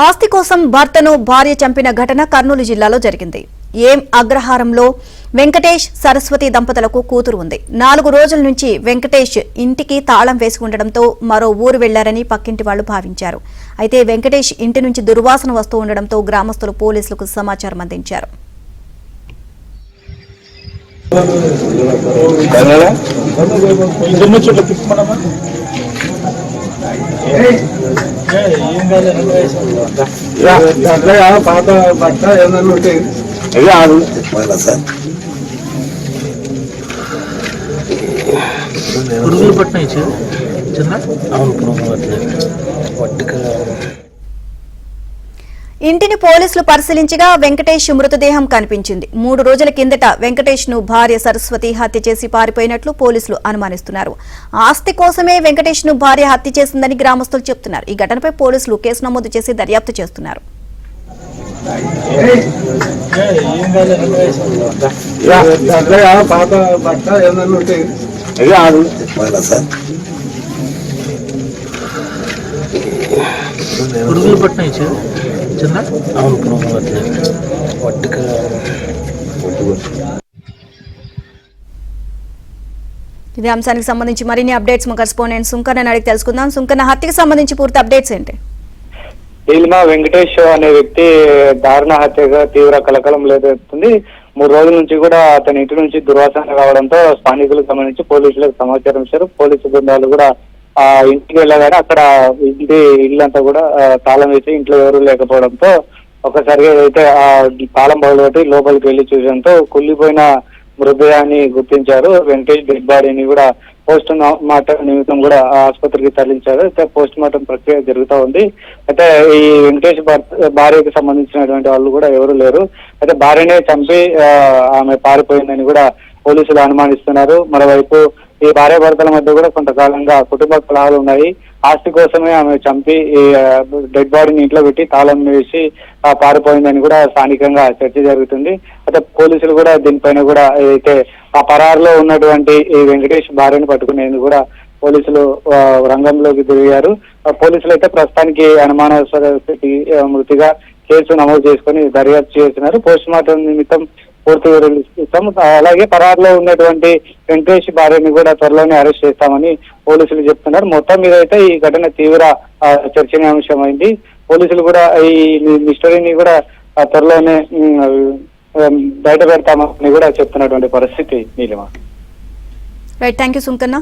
ఆస్తి కోసం భర్తను భార్య చంపిన ఘటన కర్నూలు జిల్లాలో జరిగింది. ఏం అగ్రహారంలో వెంకటేష్ సరస్వతి దంపతులకు కూతురు ఉంది. 4 రోజుల నుంచి వెంకటేష్ ఇంటికి తాళం వేసి ఉండడంతో మరో ఊరు వెళ్లారని పక్కింటి వాళ్లు భావించారు. అయితే వెంకటేష్ ఇంటి నుంచి దుర్వాసన వస్తూ ఉండడంతో గ్రామస్తులు పోలీసులకు సమాచారం అందించారు. పాత బట్ట ఏమన్నా ఉంటే పురుగులు పట్టినాయి చిన్న అవును పురుగులు పట్టినాయి. ఇంటిని పోలీసులు పరిశీలించగా వెంకటేష్ మృతదేహం కనిపించింది. 3 రోజుల కిందట వెంకటేష్ ను భార్య సరస్వతి హత్య చేసి పారిపోయినట్లు పోలీసులు అనుమానిస్తున్నారు. ఆస్తి కోసమే వెంకటేష్ ను భార్య హత్య చేసిందని గ్రామస్తులు చెబుతున్నారు. ఈ ఘటనపై పోలీసులు కేసు నమోదు చేసి దర్యాప్తు చేస్తున్నారు. పాత బట్ట ఏమన్నా ఉంటే పురుగులు పట్టినాయి చిన్న అవును పురుగులు పట్టినాయి. ఇదే అంశానికి సంబంధించి మరిన్ని అప్డేట్స్ మా కరెస్పాండెంట్ సుంకన్న అడిగి తెలుసుకుందాం. సుంకన్న, హత్యకు సంబంధించి పూర్తి అప్డేట్స్ ఏంటి? ఈలిమా వెంకటేష్ అనే వ్యక్తి దారుణ హత్యగా తీవ్ర కలకలం లేదవుతుంది. 3 రోజుల నుంచి కూడా అతని ఇంటి నుంచి దుర్వాసన రావడంతో స్థానికులకు సంబంధించి పోలీసులకు సమాచారం ఇచ్చారు. పోలీసు బృందాలు కూడా ఆ ఇంటికి వెళ్ళగానే అక్కడ ఇల్లంతా కూడా తాళం వేసి ఇంట్లో ఎవరు లేకపోవడంతో ఒకసారిగా అయితే ఆ తాళం పగలగొట్టి లోపలికి వెళ్లి చూడడంతో కుళ్ళిపోయిన మృతదేహాన్ని గుర్తించారు. వెంకటేష్ డెడ్ బాడీని కూడా పోస్ట్ మార్టం నిమిత్తం కూడా ఆసుపత్రికి తరలించారు. అయితే పోస్ట్ మార్టం ప్రక్రియ జరుగుతూ ఉంది. అయితే ఈ వెంకటేష్ భార్యకు సంబంధించినటువంటి వాళ్ళు కూడా ఎవరు లేరు. అయితే భార్యనే చంపి ఆమె పారిపోయిందని కూడా పోలీసులు అనుమానిస్తున్నారు. మరోవైపు ఈ భార్య భర్తల మధ్య కూడా కొంతకాలంగా కుటుంబ కలహాలు ఉన్నాయి. ఆస్తి కోసమే ఆమె చంపి డెడ్ బాడీని ఇంట్లో పెట్టి తాళం వేసి పారిపోయిందని కూడా స్థానికంగా చర్చ జరుగుతుంది. అయితే పోలీసులు కూడా దీనిపైన కూడా అయితే ఆ పరారులో ఉన్నటువంటి ఈ వెంకటేష్ భార్యను పట్టుకునేందుకు కూడా పోలీసులు రంగంలోకి దిగారు. పోలీసులు అయితే ప్రస్తుతానికి అనుమానాస్పద మృతిగా కేసు నమోదు చేసుకుని దర్యాప్తు చేస్తున్నారు. పోస్ట్ మార్టం నిమిత్తం పూర్తి వివరాలు ఇస్తాం. అలాగే పరారులో ఉన్నటువంటి వెంకటేష్ భార్యని కూడా త్వరలోనే అరెస్ట్ చేస్తామని పోలీసులు చెప్తున్నారు. మొత్తం మీద అయితే ఈ ఘటన తీవ్ర చర్చనీయాంశమైంది. పోలీసులు కూడా ఈ మిస్టరీని కూడా త్వరలోనే బయట పెడతామని కూడా చెప్తున్నటువంటి పరిస్థితి. Neelima. Right, thank you Sunkanna.